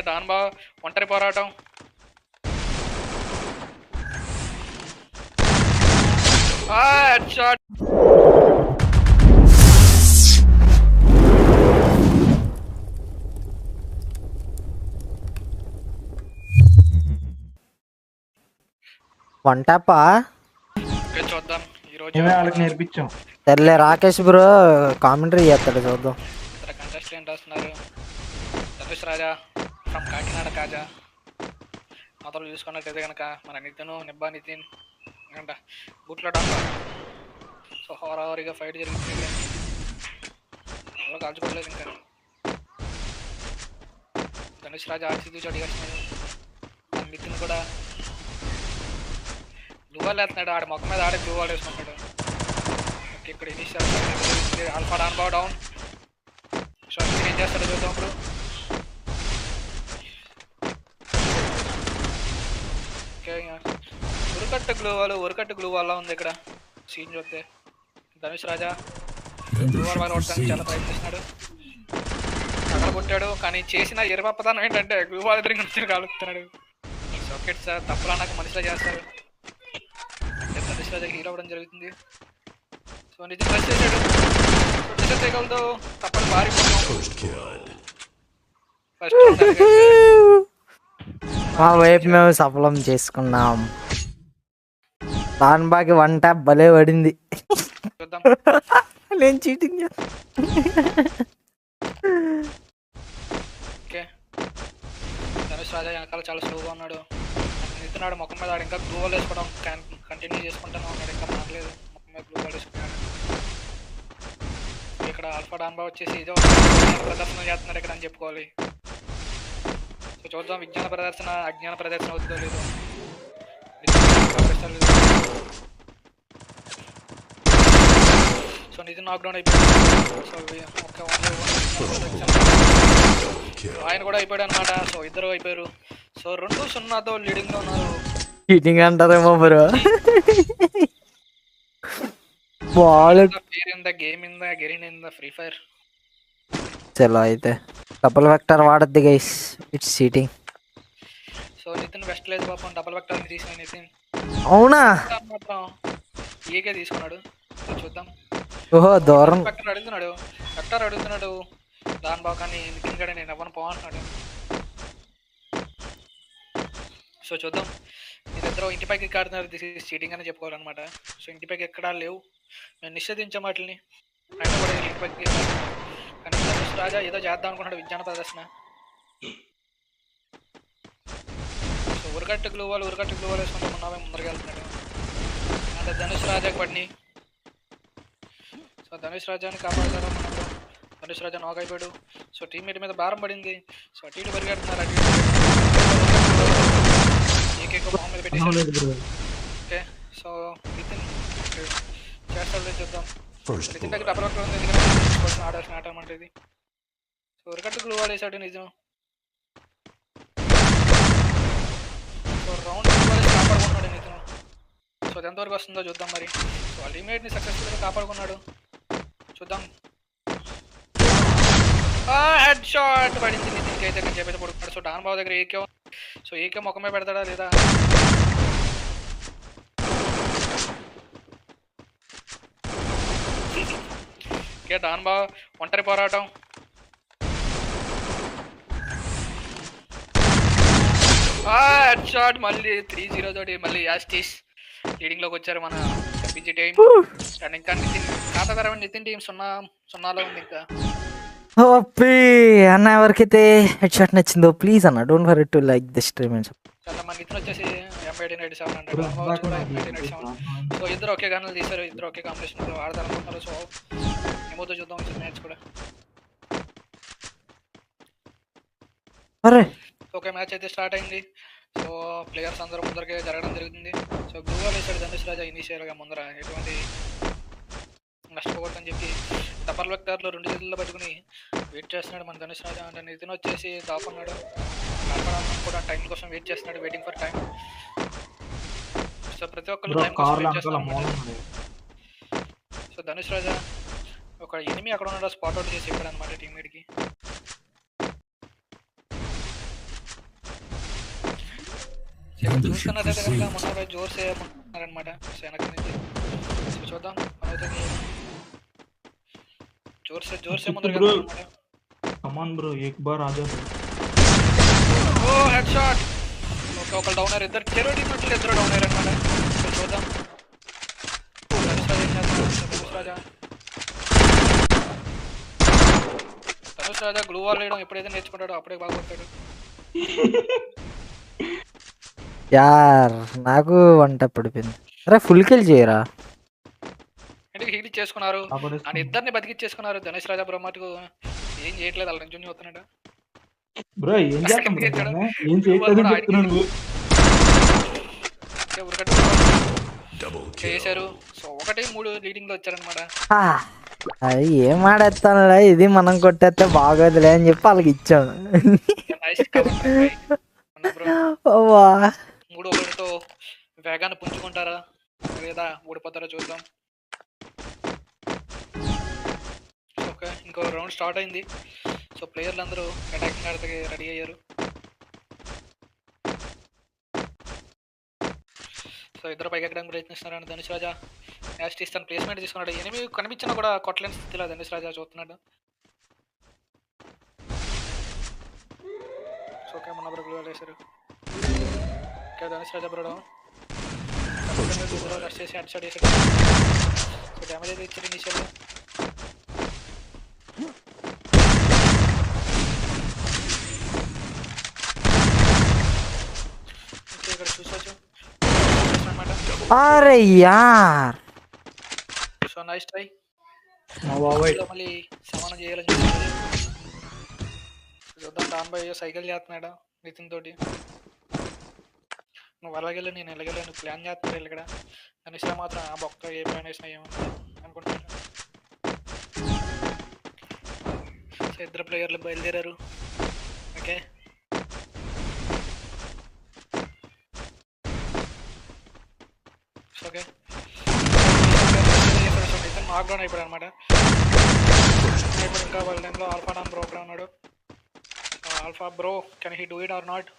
Don బా ఒంటరి పోరాటం. Head shot. వన్ టాపా చూద్దాం ఈరోజు వాళ్ళకి నేర్పించాం. తెల్లే రాకేష్ బ్రో కామెంటరీ చేస్తాడు చూద్దాం. ఇతర కంటెస్టెంట్ వస్తున్నారు. ధనుష్ రాజా ఫ్రమ్ కాకినాడ కాజా. మొదలు చూసుకున్నట్టయితే కనుక మన నితిన్ నిబ్బా నితిన్ అంట బూట్లో డాంబా. సో హోరాహోరీగా ఫైట్ జరుగుతుంది. ఎవరో కాల్చుకోవట్లేదు ఇంకా. ధనుష్ రాజా ఆచితూచి అడిగేస్తున్నాడు. నితిన్ కూడా బ్లూ వాల్ వేస్తున్నాడు. ఆడ మొక్క మీద ఆడే బ్లూ వాల్ వేసుకుంటాడు. ఇక్కడ ఇనిషియల్ ఆల్ఫా డాన్ బా డౌన్. సో ఏం చేస్తాడో చూద్దాం ఇప్పుడు. ఉరకట్టు గ్లూ వాల్ ఉంది ఇక్కడ సీన్ చూస్తే. ధనుష్ రాజా గ్లూ వాల్ కొట్టడానికి చాలా ప్రయత్నిస్తున్నాడు. అక్కడ కొట్టాడు కానీ చేసిన ఎరపప్పదానం ఏంటంటే గ్లూ వాల్ ఎదురు నుంచి కాలుపుతున్నాడు. సాకెట్స్ తప్పులా నాకు మనిషిలో చేస్తారు. ధనుష్ రాజాకి హీల్ అవ్వడం జరుగుతుంది. సో నిజం ప్రెస్ చేశాడు. తెగలతో తప్పని పారిపోతాం. మా వైపు మేము సఫలం చేసుకున్నాం. బాకి వన్ టాప్ భలే పడింది. చూద్దాం. నేను చీటింగ్ ఓకే ధనుష్ రాజా వెనకాల చాలా స్లోగా ఉన్నాడు. నితిన్ ముఖం మీద ఆడు ఇంకా గ్లూ వాల్ వేసుకోవడం కంటిన్యూ చేసుకుంటూనే ఉన్నాడు. ఇంకా మారలేదు. ముఖం మీద గ్లూ వాల్ వేసుకున్నాడు. ఇక్కడ ఆల్ఫా డాన్ బా వచ్చేసి ఏదో ప్రదర్శన చేస్తున్నాడు ఇక్కడ అని చెప్పుకోవాలి. సో చూద్దాం విజ్ఞాన ప్రదర్శన అజ్ఞాన ప్రదర్శన అవుతుందో లేదో. సో నితిన్ నాక్డౌన్ అయిపోయాడు. సో ఆయన కూడా అయిపోయాడు అనమాట. సో ఇద్దరు అయిపోయారు. సో 2-0తో లీడింగ్ లో ఉన్నారు. చీటింగ్ అంటారేమో bro. Ball game in the Garena in the free fire. చలో అయితే డబుల్ వెక్టర్ వాడద్ది guys. It's cheating. So Nitin vest లేదు పాపం. డబుల్ వెక్టర్ తీసిన నితిన్ అవునా మాత్రం ఏకే తీసుకున్నాడు. చూద్దాం. ఓహో దూరం వెక్టర్ అడుగుతున్నాడు దాని బాగా కానీ నితిన్ గడే నేను ఎవరిని పోమంటున్నాడు. సో చూద్దాం. మీరిద్దరు ఇంటిపైకి ఎక్కాడుతున్నారు. దిస్ ఈజ్ చీటింగ్ అని చెప్పుకోవాలన్నమాట. సో ఇంటిపైకి ఎక్కడా లేవు. మేము నిషేధించాం వాటిని. అయినా కూడా ఇంటిపైకి కానీ ధనుష్ రాజా ఏదో చేద్దాం అనుకున్నాడు విజ్ఞాన ప్రదర్శన. సో ఉరకట్టు గ్లూ వాల్ వేసుకుంటే మొన్నమే ముందరికి వెళ్తున్నాడు. అంటే ధనుష్ రాజాకి పడినాయి. సో ధనుష్ రాజాని కాపాడుతాడు. ధనుష్ రాజా నాక్ అయిపోయాడు. సో టీమ్మేట్ మీద భారం పడింది. సో అటు ఇటు పరిగెడుతున్నారు. ఏకేకో మొహం మీద పెట్టేసాడు. ఓకే సో నితిన్ చేస్తాడు చూద్దాం. నితిన్ దగ్గర డబల్ వర్క్ ఉంది. ఎందుకంటే ఆడాల్సిన ఆట అన్నమాట ఇది. సో ఉరకట్టు గ్లూ వాల్ వేసాడు నిజం. సో రౌండ్ కాపాడుకున్నాడు నితిన్. సో అది ఎంతవరకు వస్తుందో చూద్దాం మరి. సో వాళ్ళ టీమ్మేట్ని సక్సెస్ఫుల్గా కాపాడుకున్నాడు. చూద్దాం. హెడ్ షాట్ పడింది నితిన్కి అయితే చెప్పేది పడుకున్నాడు. సో డాన్ బాబు దగ్గర ఏకే. సో ఏకే ముఖమే పెడతాడా లేదా. డాన్ బా ఒంటరి పోరాటం. హెడ్ షాట్ మళ్ళీ 3-0 తోటి మళ్ళీ యాస్టీస్ లీడింగ్ లోకి వచ్చారు మన బీజీ టీం. అండ్ ఇంకా నితిన్ ఖాతాదారమైన నితిన్ టీం 0-0లో ఉంది ఇంకా. ఓపీ అన్న ఎవరికైతే హెడ్ షాట్ నచ్చిందో ప్లీజ్ అన్న don't forget to like this stream and చాలా మన నితిన్ వచ్చేసి M1897 అంటాడు. కూడా M1897. సో ఇద్దరు ఒకే గన్నులు తీశారు. ఇద్దరు ఒకే కాంబినేషన్ ఆడతారనుకుంటున్నారు. సో ఏమవుతో చూద్దాం మ్యాచ్ కూడా. ఓకే మ్యాచ్ అయితే స్టార్ట్ అయింది. సో ప్లేయర్స్ అందరూ ముందరకే జరగడం జరుగుతుంది. సో గ్లూ వాల్ వేసాడు ధనుష్ రాజా ఇనీషియల్గా ముందర ఎటువంటి నష్టపోకూడదని చెప్పి డబల్ వెక్టర్లో 2 చేతుల్లో పట్టుకుని వెయిట్ చేస్తున్నాడు మన ధనుష్ రాజా. అంటే నితిన్ వచ్చేసి దాక్కున్నాడు. కూడా టైం కోసం వెయిట్ చేస్తున్నాడు. Waiting for time. సో ప్రతి ఒక్కరు టైం కోసం వెయిట్ చేస్తున్నారు. సో ధనుష్ రాజా ఒక ఎనిమి అక్కడ ఉన్నాడు స్పాట్ అవుట్ చేసి చెప్పాడు అనమాట టీమ్మేట్కి. చూస్తున్నట్టయితే కనుక మొన్న జోర్ చేయమన్నారనమాట వెనక నుంచి. సో చూద్దాం అవుతుంది. జోర్సే ముందర బ్రో అనమాట. కమాన్ బ్రో ఏక్ బార్ ఆజా ఓ హెడ్ షాట్. ఓకే ఒకళ్ళు డౌన్ అయ్యారు, ఇద్దరు చెరో టీం మధ్యలో ఇద్దరు డౌన్ అయ్యారు అనమాట. సో చూద్దాం ధనుష్ రాజా గ్లూ వాల్ వేయడం ఎప్పుడైతే నేర్చుకుంటాడో అప్పుడే బాగుంటాడు. యార్ నాకు వంట పడిపోయింది. అరే ఫుల్ కిల్ చేయరా. ఇంటికి హీల్ చేసుకున్నారు అని ఇద్దరిని బతికిచ్చేసుకున్నారు. ధనుష్ రాజా బ్రో మటుకు ఏం చేయట్లేదు, వాళ్ళ నుంచి అవుతున్నాడు. బ్రో ఏం చేస్తాం బ్రో ఏం చేయట్లేదని చెప్తున్నాను. చేశారు. సో 1-3 లీడింగ్ లో వచ్చారనమాట. అది ఏం ఆడేస్తానులే, ఇది మనం కొట్టేస్తే బాగోదులే అని చెప్పి వాళ్ళకి ఇచ్చాను. 3-1తో వేగాన్ని పుంజుకుంటారా లేదా ఓడిపోతారా చూద్దాం. ఓకే ఇంకో రౌండ్ స్టార్ట్ అయింది. సో ప్లేయర్లు అందరూ అటాకింగ్ ఆడతాకి రెడీ అయ్యారు. సో ఇద్దరు పైకి ఎక్కడానికి ప్రయత్నిస్తున్నారని ధనుష్ రాజా యాస్టీస్ తన ప్లేస్మెంట్ తీసుకున్నాడు. ఎనిమిది కనిపించినా కూడా కొట్టలేని స్థితిలో ధనుష్ రాజా చూస్తున్నాడు. సో ఓకే మొన్న బ్రో వేశారు. ఓకే ధనుష్ రాజా బ్రో రష్ చేసి హెడ్ షాట్ వేసాడు. సో డ్యామేజ్ అయితే ఇచ్చారు ఇనిషియల్. ఇక్కడ చూసొచ్చు అరే యార్. So nice try. బాబాయ్ మళ్ళీ సమానం చేయాలని చెప్పి చూద్దాం. డాన్ బాయ్ సైకిల్ చేస్తున్నాడు నితిన్ తోటి. నువ్వు అలాగెళ్ళి నేను ఎలాగెళ్ళి ప్లాన్ చేస్తున్నాడు ఇక్కడ. ధనుష్ మాత్రం ఆ బొక్క ఏ ప్లాన్ వేసినా ఏమో అనుకుంటున్నాడు. సో ఇద్దరు ప్లేయర్లు బయలుదేరారు. ఓకే ఓకే నితిన్ నాక్డౌన్ అయిపోయాడు అనమాట. ఇప్పుడు ఇంకా వాళ్ళ టైంలో ఆల్ఫా డాన్ బ్రో అక్కడ ఉన్నాడు. Alpha bro can he do it or not?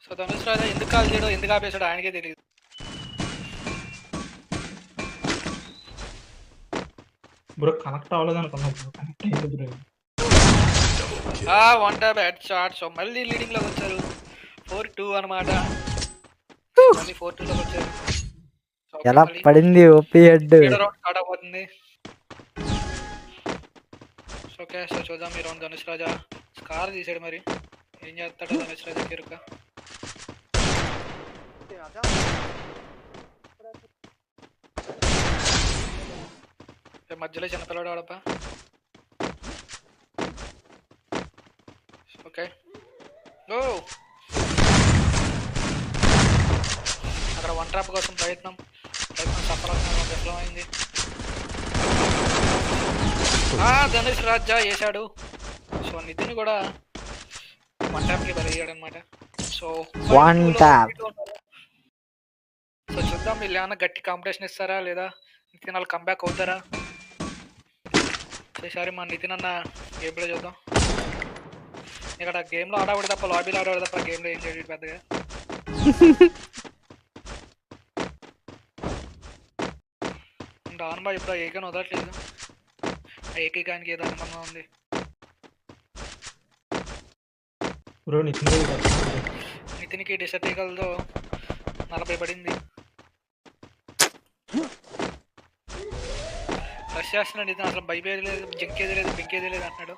So Dhanush Raja ఎందుకు కాల్ చేయడం ఎందుకు ఆపేశాడు ఆయనకే తెలియదు. బ్రో కనెక్ట్ అవ్వలేదు అనుకున్నా బ్రో కనెక్ట్ అయ్యింది bro. One tap head shot. So మళ్ళీ లీడింగ్ లోకి వచ్చారు. 4-2 అనమాట. మళ్ళీ 4-2 లోకి వచ్చారు. ఎలా పడింది ఓపీ హెడ్. రౌండ్ స్టార్ట్ అవబోతుంది. ఓకే సో చూద్దాం ఈ రౌండ్. ధనుష్ రాజా స్కార్ తీసాడు, మరి ఏం చేస్తాడో ధనుష్ రాజా కిరుక. మధ్యలో చిన్నపిల్లడు ఆడప్ప. ఓకే ఓ అక్కడ వన్ ట్రాప్ కోసం ప్రయత్నం సఫలమైంది. ధనుష్ రాజా వేసాడు. సో నితిన్ కూడా వన్ ట్యాప్ కి బలయ్యాడు అనమాట. So one tap. సో చూద్దాం వీళ్ళు ఏమన్నా గట్టి కాంపిటీషన్ ఇస్తారా లేదా నితిన్ వాళ్ళు కంబ్యాక్ అవుతారా. ఈసారి మా నితిన్ అన్న గేమ్లో చూద్దాం. ఇక్కడ గేమ్లో ఆడకూడదు తప్ప, లాబీలో ఆడకూడదు తప్ప గేమ్లో ఏం చేయడు పెద్దగా. డాన్ బాయ్ ఇప్పుడు ఏకైనా వదలట్లేదు. ఆ ఏకైకానికి ఏదో అనుబంధం ఉంది. నితిన్కి డిసర్టికల్తో 40 పడింది. రష్ చేస్తున్నాడు నితిన్, అసలు భయపేది లేదు, జంకేది లేదు, బెంకేది లేదు అంటున్నాడు.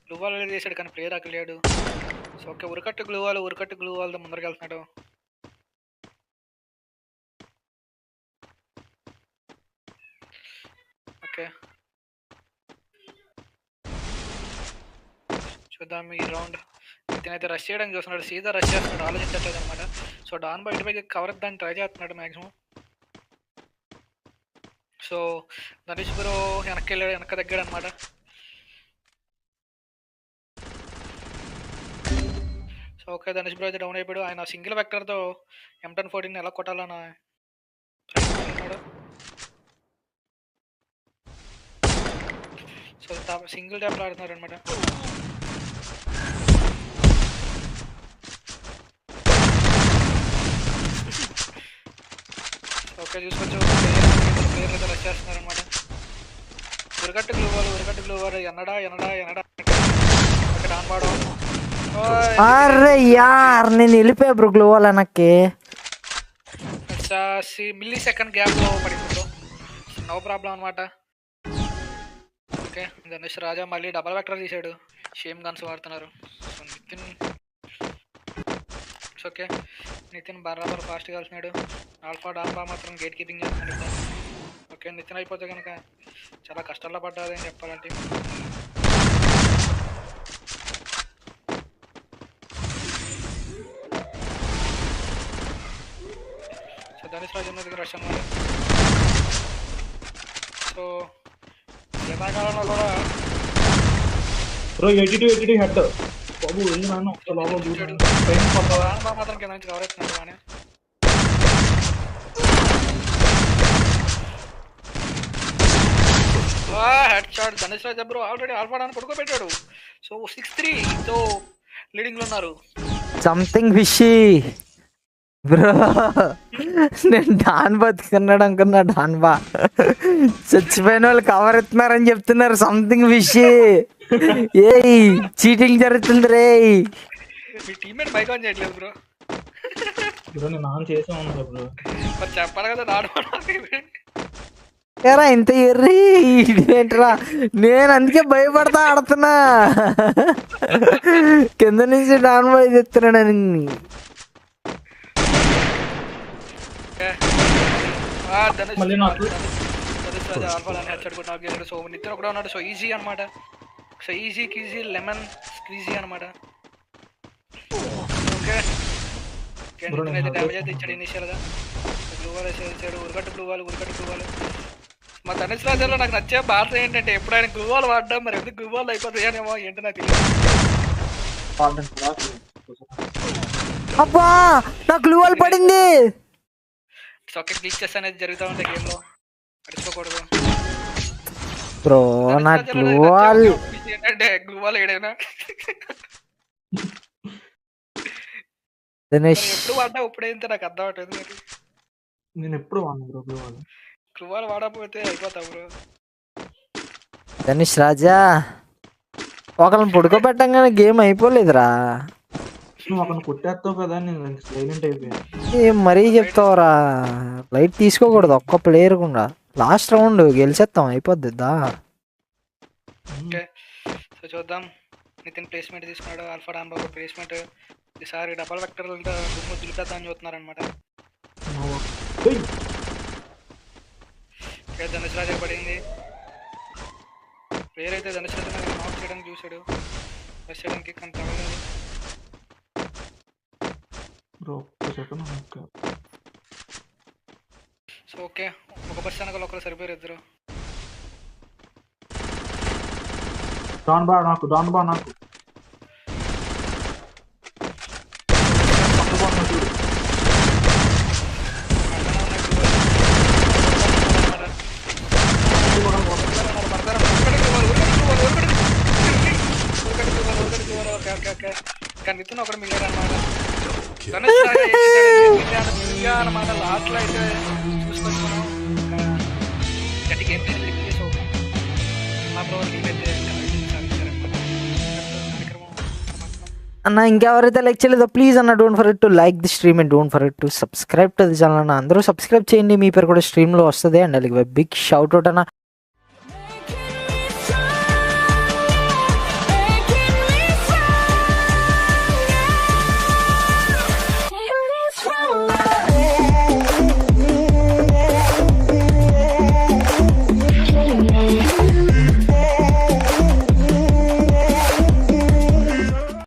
గ్లూవాల్ అనేది చేశాడు కానీ ప్లేయర్ అక్కలేడు. సో ఓకే ఉరకట్టు గ్లూవాల్తో ముందరికి వెళ్తున్నాడు. ఓకే చూద్దాం ఈ రౌండ్. నితిన్ అయితే రష్ చేయడానికి చూస్తున్నాడు, సీదా రష్ చేస్తున్నాడు, ఆలోచించట్లేదు అనమాట. సో డాన్ బయట పైకి కవర్ దాన్ని ట్రై చేస్తున్నాడు మ్యాక్సిమం. సో ధనుష్ బ్రో వెనక్కి వెళ్ళాడు, వెనక తగ్గాడు అనమాట. సో ఓకే ధనుష్ బ్రో అయితే డౌన్ అయిపోయాడు. ఆయన సింగిల్ వెక్టర్తో M1014 ఎలా కొట్టాలని ప్రయత్నిస్తున్నాడు. సో సింగిల్ ట్యాప్ ఆడుతున్నారు అనమాట. ఓకే చూసుకోవచ్చు, ప్లేయర్లు అయితే రష్ చేస్తున్నారు అనమాట. ఉరగట్టు గ్లూ వాల్ ఎన్నడా ఆన్బాడు. అరే యార్ నేను వెళ్ళిపోయా బ్రో గ్లో వాల్ వెనక్కి. మిల్లీ సెకండ్ గ్యాప్ లో పడింది, నో ప్రాబ్లం అనమాట. ఓకే ధనుష్ రాజా మళ్ళీ డబల్ వెక్టర్ తీసాడు, షేమ్ గన్స్ వాడుతున్నారు. సో నితిన్ ఓకే నితిన్ బరాబర్ ఫాస్ట్గా వెళ్తున్నాడు. ఆల్ఫా డాల్ఫా మాత్రం గేట్ కీపింగ్ చేస్తున్నాడు. ఓకే నితిన్ అయిపోతే కనుక చాలా కష్టాల్లో పడ్డాది అని చెప్పాలంటే. సో ధనుష్ రాజు దగ్గర రష్ అన్నమాట. సో శీతాకాలంలో కూడా బ్రో 82 హెడ్ బాబు వెళ్ళి నాన్న ఒక లోపల దూరాడు. పైన పడ్డావా? మాత్రం కింద నుంచి కవర్ అవుతున్నాడు. కానీ హెడ్ షాట్ ధనుష్ రాజా బ్రో ఆల్రెడీ ఆల్ఫాడాన్ని పడుకోబెట్టాడు. సో 6-3 తో లీడింగ్ లో ఉన్నారు. Something fishy bro. నేను డాన్ బతుకున్నాడు అనుకున్నా, డాన్ బా చచ్చిపోయిన వాళ్ళు కవర్ ఎత్తున్నారని చెప్తున్నారు. సంథింగ్ ఫిషీ ఏ చీటింగ్ జరుగుతుంది రే. మీ టీమ్మేట్ మైక్ ఆన్ చేయట్లేదు బ్రో. బ్రో నేను ఆన్ చేసే ఉన్నా బ్రో. మరి చెప్పాలి కదా నాడు ఏరా ఇంత ఎర్రీ ఏంట్రా, నేను అందుకే భయపడతా ఆడుతున్నా. కింద నుంచి డాన్ బాయ్ చెప్తున్నాడు. మళ్ళీ నాకు సో నితిన్ కూడా ఉన్నాడు. సో ఈజీ అనమాట. సో ఈజీ కీజీ లెమన్ స్క్వీజీ అనమాట. ఓకే నితిన్ అయితే డ్యామేజ్ అయితే ఇచ్చాడు ఇనిషియల్ గా. బ్లూ వాల్ వేసాడు, ఉరగట్టు బ్లూ వాల్. మా ధనుష్ రాజాలో నాకు నచ్చే బాధ ఏంటంటే ఎప్పుడు ఆయన గ్లూ వాల్ వాడ్డాం, మరి ఎందుకు గ్లూ వాల్ అయిపోతాయనేమో ఏంటో నాకు తెలియదు. అబ్బా నాకు గ్లూ వాల్ పడింది. సాకెట్ గ్లిచెస్ అనేది జరుగుతూ ఉంటాయి గేమ్ లో, మర్చిపోకూడదు బ్రో. నా గ్లూ వాల్ ఏంటంటే గ్లూ వాల్ ఏడైనా దినేష్ ఎప్పుడు వాడ్డా ఇప్పుడైతే నాకు అర్థం అవుతుంది. మరి నేను ఎప్పుడు వాడినా bro glue wall. Glue wall వాడకపోతే అయిపోతావు బ్రో. ధనుష్ రాజా ఒకళ్ళని పడుకోబెట్టంగానే గేమ్ అయిపోలేదురా. నువ్వు అక్కడ కొట్టేస్తావు కదా, నేను సైలెంట్ అయిపోయాను. ఏం మరీ చెప్తావురా, లైట్ తీసుకోకూడదు ఒక్క ప్లేయర్ కూడా. లాస్ట్ రౌండ్ గెలిచేస్తాం అయిపోద్దిద్దా. ఓకే సో చూద్దాం. నితిన్ ప్లేస్మెంట్ తీసుకున్నాడు, ఆల్ఫా డాన్ బాబు ప్లేస్మెంట్. ఈసారి డబల్ వెక్టర్ దుమ్ము దులిపేద్దామని చూస్తున్నారు అనమాట. ధనుష్ రాజా పడింది. ప్లేయర్ అయితే ధనుష్ రాజా నాక్ చేయడానికి చూసాడు, బస్ చేయడానికి కానీ తగ్గలేదు. సో ఓకే ఒక బస్ అనగా ఒకరు సరిపోయారు ఇద్దరు. డాన్ బా నాకు కానీ నితిన్ ఒకటి మిగిలాడు అనమాట. ధనుష్ రాజా అనమాట. లాస్ట్ లో అయితే చూసుకొచ్చాను గట్టి గేమ్ క్లిక్ చేసావు మా బ్రో టీమ్ అయితే అన్న. ఇంకెవరైతే లైక్ చేయలేదో ప్లీజ్ అన్న don't forget to like the stream and don't forget to subscribe to the channel అన్న. అందరూ సబ్స్క్రైబ్ చేయండి, మీ పేరు కూడా స్ట్రీమ్లో వస్తుంది. అండ్ అలాగే బిగ్ షౌట్ అవుట్ అన్న.